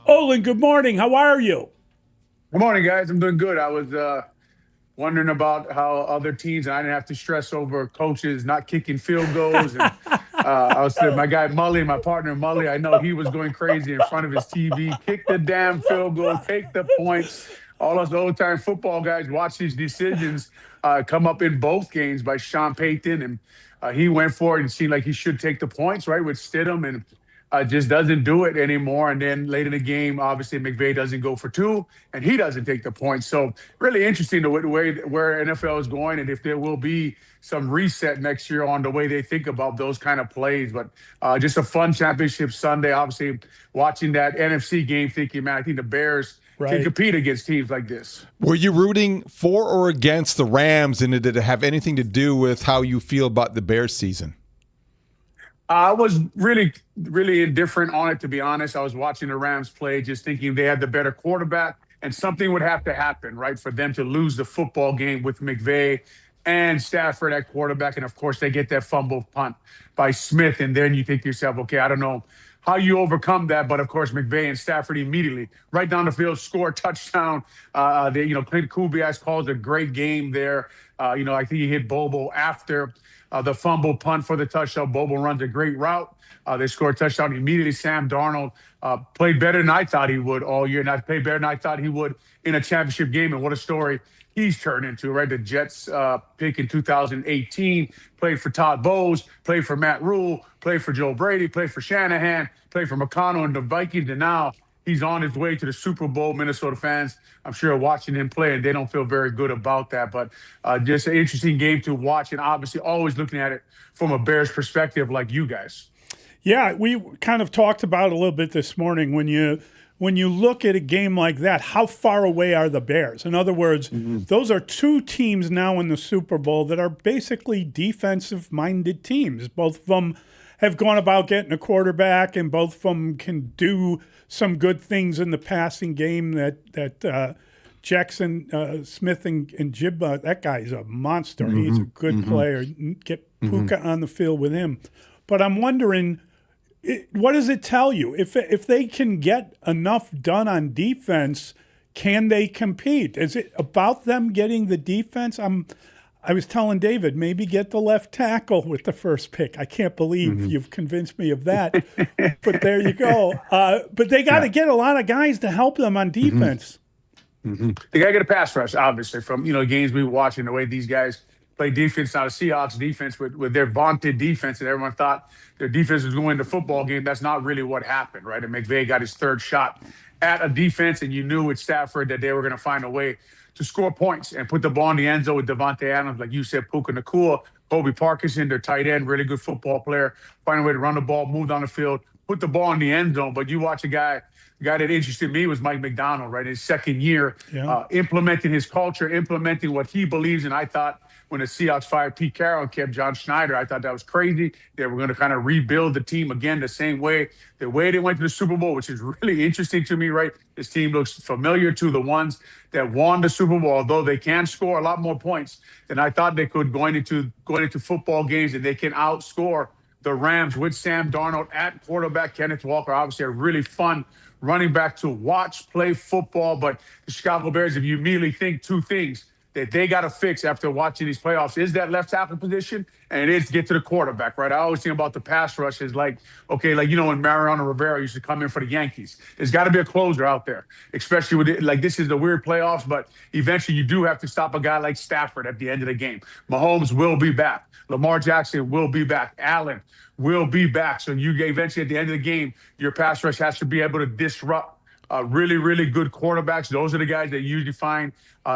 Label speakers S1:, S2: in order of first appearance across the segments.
S1: Olin, good morning. How are you?
S2: Good morning, guys. I'm doing good. I was wondering about how other teams, and I didn't have to stress over coaches not kicking field goals. And I was my guy Mully, my partner Mully. I know he was going crazy in front of his TV. Kick the damn field goal, take the points. All us old time football guys watch these decisions come up in both games by Sean Payton, and he went for it and seemed like he should take the points right with Stidham and. Just doesn't do it anymore. And then late in the game, obviously McVay doesn't go for two, and he doesn't take the points. So really interesting the way where NFL is going, and if there will be some reset next year on the way they think about those kind of plays. But just a fun championship Sunday. Obviously, watching that NFC game, thinking, man, I think the Bears can
S1: Right.
S2: compete against teams like this.
S3: Were you rooting for or against the Rams, and did it have anything to do with how you feel about the Bears season?
S2: I was really, really indifferent on it, to be honest. I was watching the Rams play, just thinking they had the better quarterback, and something would have to happen, right, for them to lose the football game with McVay and Stafford at quarterback. And of course, they get that fumble punt by Smith, and then you think to yourself, okay, I don't know how you overcome that, but of course, McVay and Stafford immediately right down the field score a touchdown. Clint Kubiak calls a great game there. I think he hit Bobo after the fumble punt for the touchdown. Bobo runs a great route. They score a touchdown immediately. Sam Darnold played better than I thought he would all year, and I played better than I thought he would in a championship game. And what a story he's turned into, right? The Jets pick in 2018, played for Todd Bowles, played for Matt Rule, played for Joe Brady, played for Shanahan, played for McConnell and the Vikings, and now he's on his way to the Super Bowl. Minnesota fans, I'm sure, are watching him play, and they don't feel very good about that. But just an interesting game to watch, and obviously always looking at it from a Bears perspective like you guys.
S1: Yeah, we kind of talked about it a little bit this morning. When you look at a game like that, how far away are the Bears? In other words, those are two teams now in the Super Bowl that are basically defensive-minded teams. Both of them have gone about getting a quarterback, and both of them can do some good things in the passing game. That Jackson Smith and Jibba, that guy's a monster. He's a good player. Get Puka on the field with him. But I'm wondering, what does it tell you? If they can get enough done on defense, can they compete? Is it about them getting the defense? I was telling David, maybe get the left tackle with the first pick. I can't believe you've convinced me of that. But there you go. But they got to get a lot of guys to help them on defense.
S2: They got to get a pass rush, obviously, from games we watch and the way these guys play defense. Now the Seahawks defense with their vaunted defense, and everyone thought their defense was going to win the football game. That's not really what happened, right? And McVay got his third shot at a defense, and you knew with Stafford that they were going to find a way to score points and put the ball in the end zone with Devontae Adams, like you said, Puka Nacua, Kobe Parkinson, their tight end, really good football player, find a way to run the ball, move down the field, put the ball in the end zone. But you watch the guy that interested me was Mike McDonald, right? His second year, implementing his culture, implementing what he believes in. I thought when the Seahawks fired Pete Carroll and kept John Schneider, I thought that was crazy. They were going to kind of rebuild the team again the same way, the way they went to the Super Bowl, which is really interesting to me, right? This team looks familiar to the ones that won the Super Bowl, although they can score a lot more points than I thought they could going into football games, and they can outscore the Rams with Sam Darnold at quarterback. Kenneth Walker, obviously a really fun running back to watch play football. But the Chicago Bears, if you immediately think two things that they got to fix after watching these playoffs, is that left tackle position, and it is to get to the quarterback, right? I always think about the pass rush as like, okay, like, when Mariano Rivera used to come in for the Yankees, there's got to be a closer out there, especially with it. Like, this is the weird playoffs, but eventually you do have to stop a guy like Stafford at the end of the game. Mahomes will be back. Lamar Jackson will be back. Allen will be back. So you eventually at the end of the game, your pass rush has to be able to disrupt really, really good quarterbacks. Those are the guys that you usually find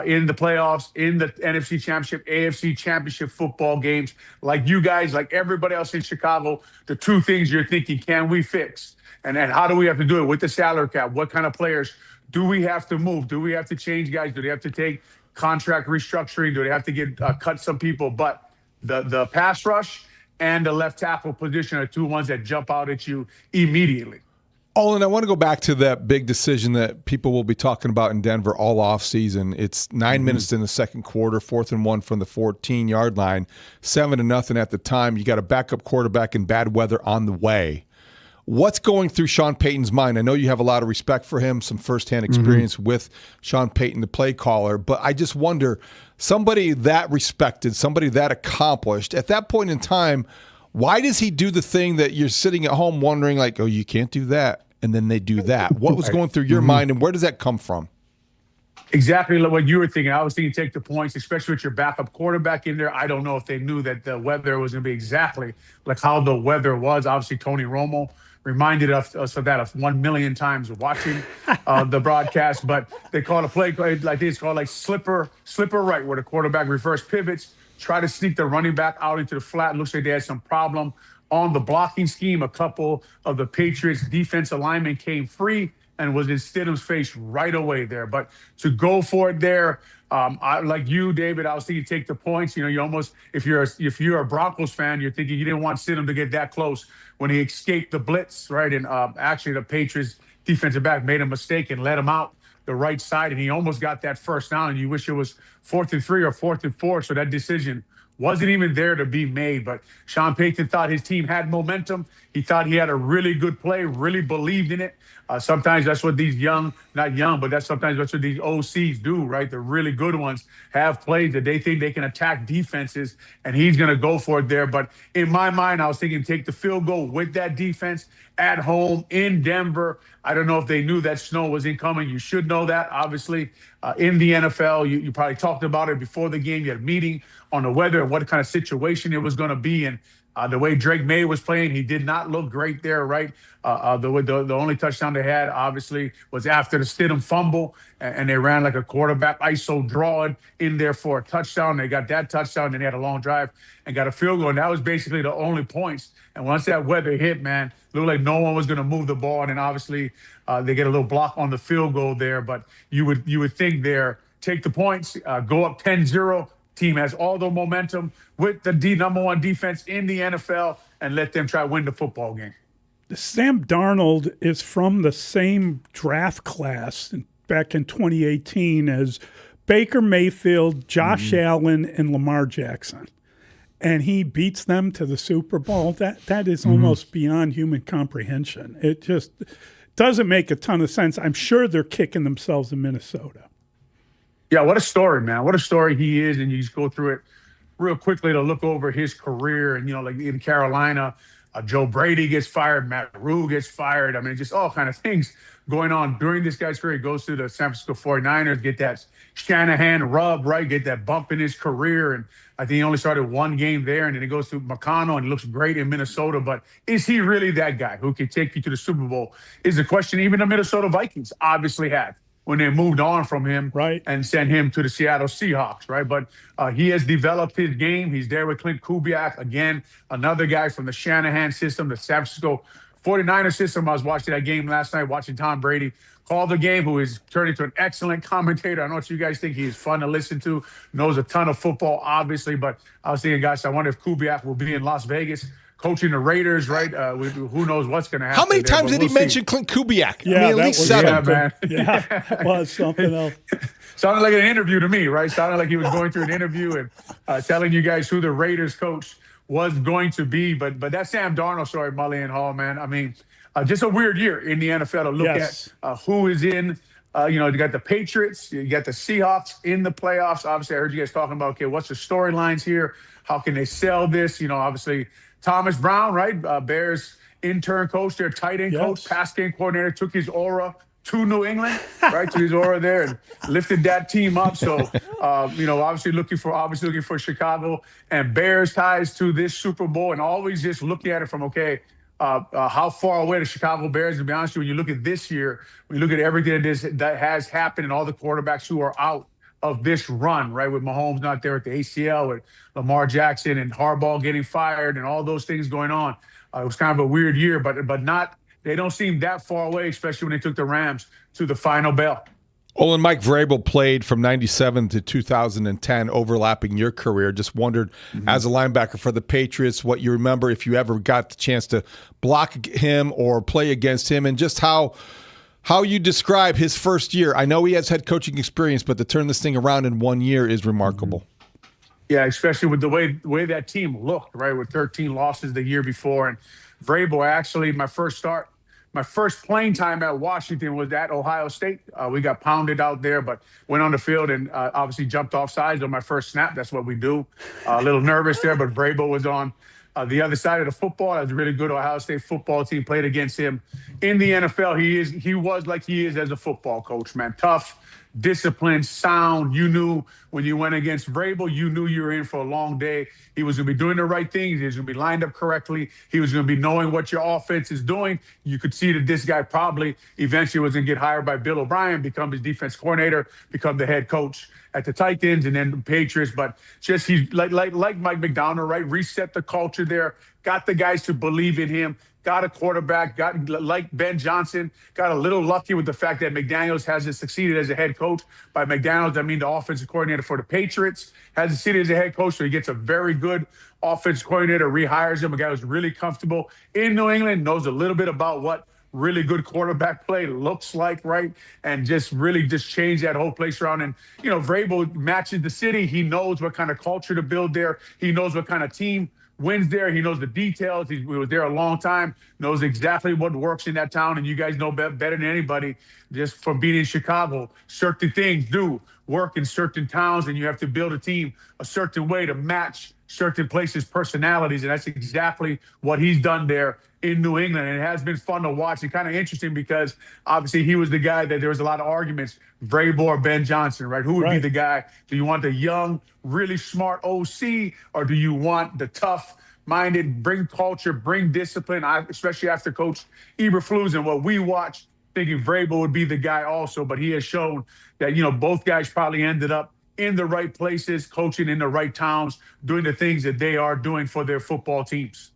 S2: in the playoffs, in the NFC Championship, AFC Championship football games. Like you guys, like everybody else in Chicago, the two things you're thinking, can we fix? And then how do we have to do it with the salary cap? What kind of players do we have to move? Do we have to change guys? Do they have to take contract restructuring? Do they have to get cut some people? But the pass rush and the left tackle position are two ones that jump out at you immediately.
S3: Olin, I want to go back to that big decision that people will be talking about in Denver all off season. It's 9 minutes in the second quarter, 4th and 1 from the 14-yard line, 7-0 at the time. You got a backup quarterback in bad weather on the way. What's going through Sean Payton's mind? I know you have a lot of respect for him, some firsthand experience with Sean Payton, the play caller, but I just wonder, somebody that respected, somebody that accomplished, at that point in time, why does he do the thing that you're sitting at home wondering, like, oh, you can't do that, and then they do that? What was going through your mind, and where does that come from?
S2: Exactly like what you were thinking. I was thinking take the points, especially with your backup quarterback in there. I don't know if they knew that the weather was going to be exactly like how the weather was. Obviously, Tony Romo reminded us of that 1 million times watching the broadcast. But they called a play like this, called like slipper right, where the quarterback reverse pivots, try to sneak the running back out into the flat. Looks like they had some problem on the blocking scheme. A couple of the Patriots defensive linemen came free and was in Stidham's face right away there. But to go for it there, like you, David, I was thinking take the points. You know, you almost, if you're a Broncos fan, you're thinking you didn't want Stidham to get that close when he escaped the blitz, right? And actually the Patriots defensive back made a mistake and let him out the right side, and he almost got that first down. And you wish it was 4th and 3 or 4th and 4. So that decision wasn't even there to be made. But Sean Payton thought his team had momentum. He thought he had a really good play, really believed in it. Sometimes that's what these sometimes that's what these OCs do, right? The really good ones have plays that they think they can attack defenses, and he's going to go for it there. But in my mind, I was thinking take the field goal with that defense at home in Denver. I don't know if they knew that snow was incoming. You should know that, obviously. In the NFL, you probably talked about it before the game. You had a meeting on the weather and what kind of situation it was going to be. And the way Drake May was playing, he did not look great there, right? The only touchdown they had, obviously, was after the Stidham fumble, and they ran like a quarterback ISO draw in there for a touchdown. They got that touchdown, then they had a long drive and got a field goal, and that was basically the only points. And once that weather hit, man, it looked like no one was going to move the ball, and obviously they get a little block on the field goal there. But you would think there, take the points, go up 10-0. Team has all the momentum with the number one defense in the NFL, and let them try to win the football game.
S1: Sam Darnold is from the same draft class back in 2018 as Baker Mayfield, Josh Allen, and Lamar Jackson. And he beats them to the Super Bowl. That is almost beyond human comprehension. It just doesn't make a ton of sense. I'm sure they're kicking themselves in Minnesota.
S2: Yeah, what a story, man. What a story he is. And you just go through it real quickly to look over his career. And, like in Carolina, Joe Brady gets fired, Matt Rule gets fired. I mean, just all kind of things going on during this guy's career. He goes to the San Francisco 49ers, get that Shanahan rub, right? Get that bump in his career. And I think he only started one game there. And then he goes to McConnell and he looks great in Minnesota. But is he really that guy who can take you to the Super Bowl? Is the question even the Minnesota Vikings obviously had when they moved on from him,
S1: right,
S2: and sent him to the Seattle Seahawks, right? But he has developed his game. He's there with Clint Kubiak. Again, another guy from the Shanahan system, the San Francisco 49ers system. I was watching that game last night, watching Tom Brady call the game, who is turned into an excellent commentator. I know what you guys think. He is fun to listen to, knows a ton of football, obviously. But I was thinking, guys, I wonder if Kubiak will be in Las Vegas coaching the Raiders, right? Who knows what's going to happen.
S3: How many times did he mention Clint Kubiak?
S1: Yeah,
S3: I mean, at least 7.
S2: Yeah, man.
S1: Yeah, that was something else.
S2: Sounded like an interview to me, right? Sounded like he was going through an interview and telling you guys who the Raiders coach was going to be. But that Sam Darnold story, Mully and Hall, man, I mean, just a weird year in the NFL to look at who is in. You got the Patriots, you got the Seahawks in the playoffs. Obviously, I heard you guys talking about, okay, what's the storylines here? How can they sell this? Obviously, Thomas Brown, right? Bears intern coach, their tight end coach, pass game coordinator, took his aura to New England, right? To his aura there and lifted that team up. So, obviously looking for Chicago and Bears ties to this Super Bowl, and always just looking at it from, okay, how far away the Chicago Bears, to be honest with you, when you look at this year, when you look at everything that has happened and all the quarterbacks who are out of this run, right, with Mahomes not there at the ACL, with Lamar Jackson and Harbaugh getting fired and all those things going on. It was kind of a weird year, but not, they don't seem that far away, especially when they took the Rams to the final bell.
S3: Olin, Mike Vrabel played from 97 to 2010, overlapping your career. Just wondered, as a linebacker for the Patriots, what you remember if you ever got the chance to block him or play against him, and just how you describe his first year. I know he has head coaching experience, but to turn this thing around in 1 year is remarkable.
S2: Yeah, especially with the way that team looked, right, with 13 losses the year before. And Vrabel, actually, my first playing time at Washington was at Ohio State. We got pounded out there, but went on the field and obviously jumped off sides on my first snap. That's what we do. A little nervous there, but Vrabel was on the other side of the football. That was a really good Ohio State football team. Played against him in the NFL. He was like he is as a football coach, man. Tough, disciplined, sound. You knew when you went against Vrabel, you knew you were in for a long day. He was going to be doing the right things. He was going to be lined up correctly. He was going to be knowing what your offense is doing. You could see that this guy probably eventually was going to get hired by Bill O'Brien, become his defense coordinator, become the head coach at the Titans and then the Patriots. But just he's like Mike McDonald, right? Reset the culture there, got the guys to believe in him. Got a quarterback, got like Ben Johnson, got a little lucky with the fact that McDaniels hasn't succeeded as a head coach. By McDaniels, I mean the offensive coordinator for the Patriots, hasn't succeeded as a head coach, so he gets a very good offensive coordinator, rehires him, a guy who's really comfortable in New England, knows a little bit about what really good quarterback play looks like, right? And just really just change that whole place around. And, Vrabel matches the city. He knows what kind of culture to build there. He knows what kind of team wins there. He knows the details. He was there a long time, knows exactly what works in that town. And you guys know better than anybody, just from being in Chicago, certain things do work in certain towns, and you have to build a team a certain way to match certain places' personalities. And that's exactly what he's done there in New England. And it has been fun to watch and kind of interesting because obviously he was the guy that there was a lot of arguments, Vrabel or Ben Johnson, right? Who would be the guy? Do you want the young, really smart OC, or do you want the tough-minded, bring culture, bring discipline, especially after Coach Eberflus and what we watched, thinking Vrabel would be the guy also, but he has shown that, both guys probably ended up in the right places, coaching in the right towns, doing the things that they are doing for their football teams.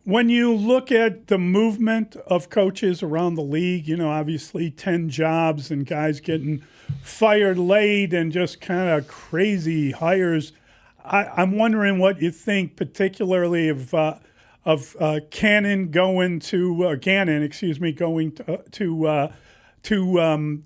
S1: When you look at the movement of coaches around the league, obviously 10 jobs and guys getting fired late and just kind of crazy hires, I'm wondering what you think, particularly of Gannon going to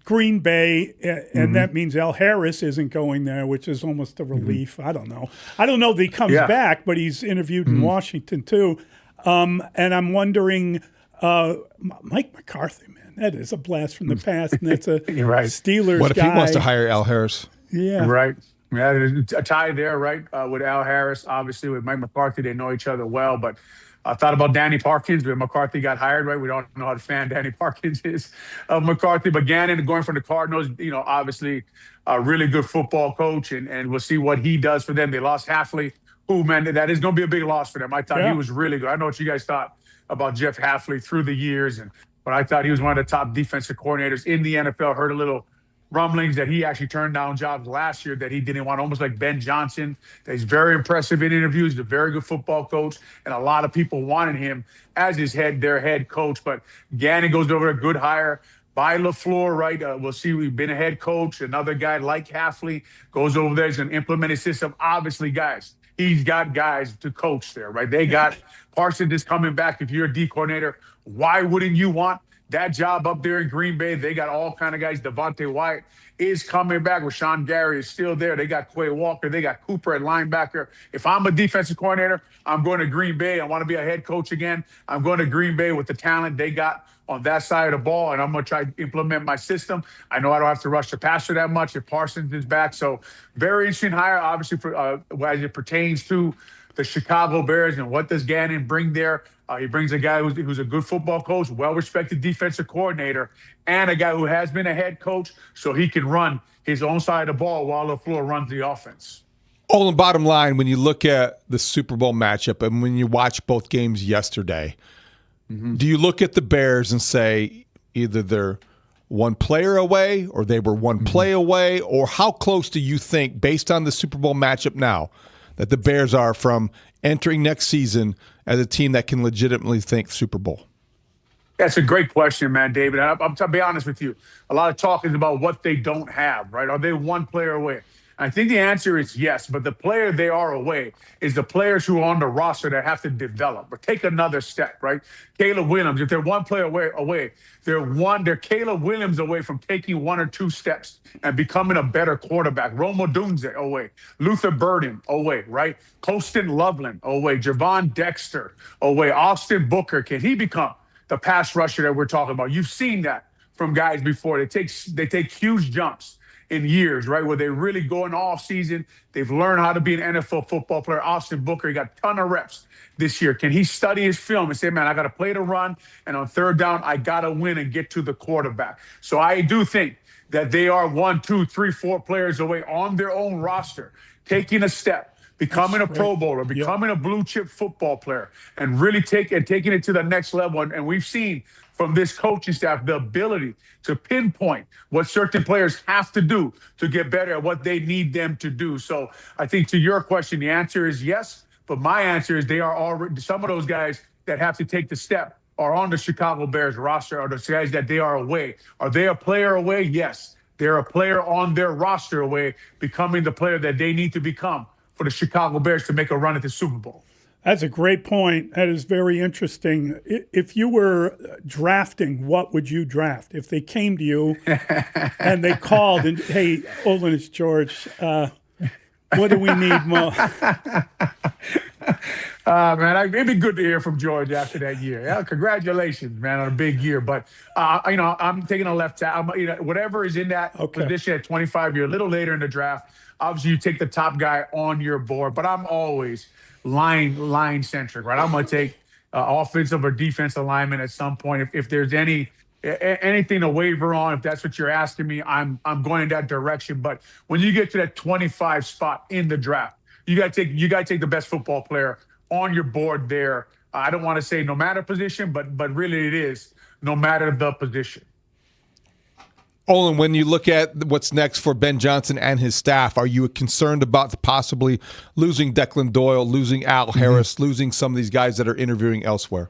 S1: Green Bay, and that means Al Harris isn't going there, which is almost a relief. I don't know that he comes back, but he's interviewed in Washington too. And I'm wondering, Mike McCarthy, man, that is a blast from the past, and that's a Steelers guy.
S3: What if he wants to hire Al Harris?
S1: Yeah.
S2: Right. Yeah, there's a tie there, right, with Al Harris. Obviously, with Mike McCarthy, they know each other well. But I thought about Danny Parkins when McCarthy got hired, right? We don't know how the fan Danny Parkins is of McCarthy. But Gannon going from the Cardinals, obviously a really good football coach, and we'll see what he does for them. They lost Hafley. Man, that is going to be a big loss for them. I thought he was really good. I know what you guys thought about Jeff Hafley through the years, but I thought he was one of the top defensive coordinators in the NFL. Heard a little rumblings that he actually turned down jobs last year that he didn't want, almost like Ben Johnson. He's very impressive in interviews. He's a very good football coach, and a lot of people wanted him as their head coach. But Gannon goes over a good hire by LaFleur, right? We'll see. We've been a head coach. Another guy like Hafley goes over there. He's going to implement his system. Obviously, guys, he's got guys to coach there, right? They got Parsons is coming back. If you're a D coordinator, why wouldn't you want that job up there in Green Bay? They got all kind of guys. Devontae White is coming back. Rashawn Gary is still there. They got Quay Walker. They got Cooper at linebacker. If I'm a defensive coordinator, I'm going to Green Bay. I want to be a head coach again. I'm going to Green Bay with the talent they got on that side of the ball, and I'm going to try to implement my system. I know I don't have to rush the passer that much if Parsons is back. So very interesting hire, obviously, for as it pertains to the Chicago Bears and what does Gannon bring there. He brings a guy who's a good football coach, well-respected defensive coordinator, and a guy who has been a head coach, so he can run his own side of the ball while LaFleur runs the offense.
S3: Olin, bottom line, when you look at the Super Bowl matchup and when you watch both games yesterday, do you look at the Bears and say either they're one player away or they were one play away, or how close do you think, based on the Super Bowl matchup now, that the Bears are from entering next season as a team that can legitimately think Super Bowl?
S2: That's a great question, man, David. I'm to be honest with you. A lot of talk is about what they don't have, right? Are they one player away? I think the answer is yes, but the player they are away is the players who are on the roster that have to develop or take another step, right? Caleb Williams, if they're one player away, they're Caleb Williams away from taking one or two steps and becoming a better quarterback. Rome Odunze away, Luther Burden away, right? Colston Loveland away, Javon Dexter away, Austin Booker. Can he become the pass rusher that we're talking about? You've seen that from guys before. They take huge jumps in years, right? Where they really go in the off season. They've learned how to be an NFL football player. Austin Booker, he got a ton of reps this year. Can he study his film and say, man, I got to play the run, and on third down, I got to win and get to the quarterback? So I do think that they are 1, 2, 3, 4 players away on their own roster, taking a step, becoming a Pro Bowler, becoming a blue chip football player, and really taking it to the next level. And we've seen from this coaching staff the ability to pinpoint what certain players have to do to get better at what they need them to do. So I think to your question, the answer is yes. But my answer is they are already, some of those guys that have to take the step are on the Chicago Bears roster, or the guys that they are away. Are they a player away? Yes. They're a player on their roster away, becoming the player that they need to become for the Chicago Bears to make a run at the Super Bowl.
S1: That's a great point. That is very interesting. If you were drafting, what would you draft? If they came to you and they called and, hey, Olin, it's George. What do we need more?
S2: Man, it'd be good to hear from George after that year. Yeah, congratulations, man, on a big year. But I'm taking a left tackle. Whatever is in that position at 25, you're a little later in the draft. Obviously, you take the top guy on your board. But I'm always line centric, right? I'm going to take offensive or defensive lineman at some point. If there's anything to waver on, if that's what you're asking me, I'm going in that direction. But when you get to that 25 spot in the draft, you got to take the best football player on your board there. I don't want to say no matter position, but really it is no matter the position.
S3: Olin, when you look at what's next for Ben Johnson and his staff, are you concerned about possibly losing Declan Doyle, losing Al Harris, losing some of these guys that are interviewing elsewhere?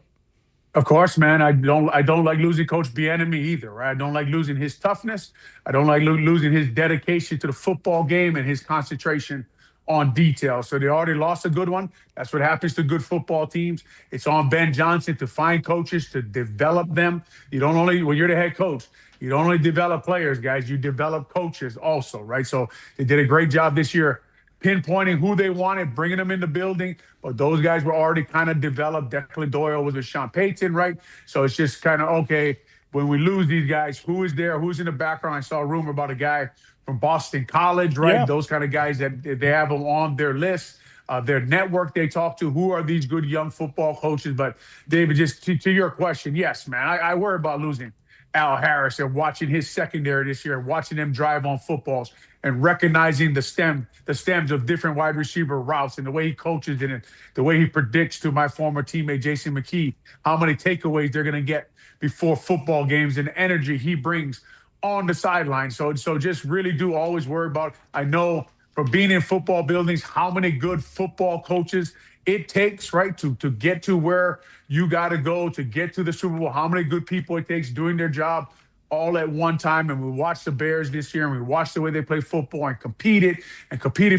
S2: Of course, man. I don't like losing Coach Bieniemy either, right? I don't like losing his toughness. I don't like losing his dedication to the football game and his concentration on detail. So they already lost a good one. That's what happens to good football teams. It's on Ben Johnson to find coaches, to develop them. When you're the head coach, you don't only develop players, guys, you develop coaches also, right? So they did a great job this year pinpointing who they wanted, bringing them in the building. But those guys were already kind of developed. Declan Doyle was with Sean Payton, right? So it's just kind of, okay, when we lose these guys, who is there? Who's in the background? I saw a rumor about a guy from Boston College, right?
S1: Yeah.
S2: Those kind of guys that they have them on their list, their network they talk to. Who are these good young football coaches? But David, just to your question, yes, man, I worry about losing Al Harris and watching his secondary this year, watching them drive on footballs and recognizing the stems of different wide receiver routes and the way he coaches it and the way he predicts to my former teammate Jason McKee how many takeaways they're going to get before football games and the energy he brings on the sideline. So just really do always worry about, I know from being in football buildings, how many good football coaches it takes, right, to get to where you got to go to get to the Super Bowl, how many good people it takes doing their job all at one time. And we watched the Bears this year, and we watched the way they play football and competed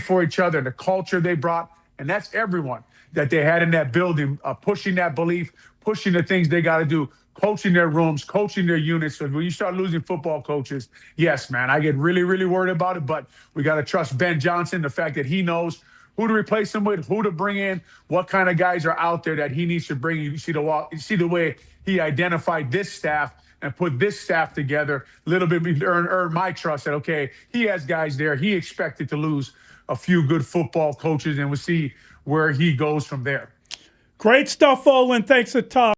S2: for each other, and the culture they brought. And that's everyone that they had in that building, pushing that belief, pushing the things they got to do, coaching their rooms, coaching their units. So when you start losing football coaches, yes, man, I get really, really worried about it. But we got to trust Ben Johnson, the fact that he knows who to replace him with, who to bring in, what kind of guys are out there that he needs to bring. You see the way he identified this staff and put this staff together, a little bit earn my trust that, okay, he has guys there. He expected to lose a few good football coaches, and we'll see where he goes from there.
S1: Great stuff, Olin. Thanks a ton.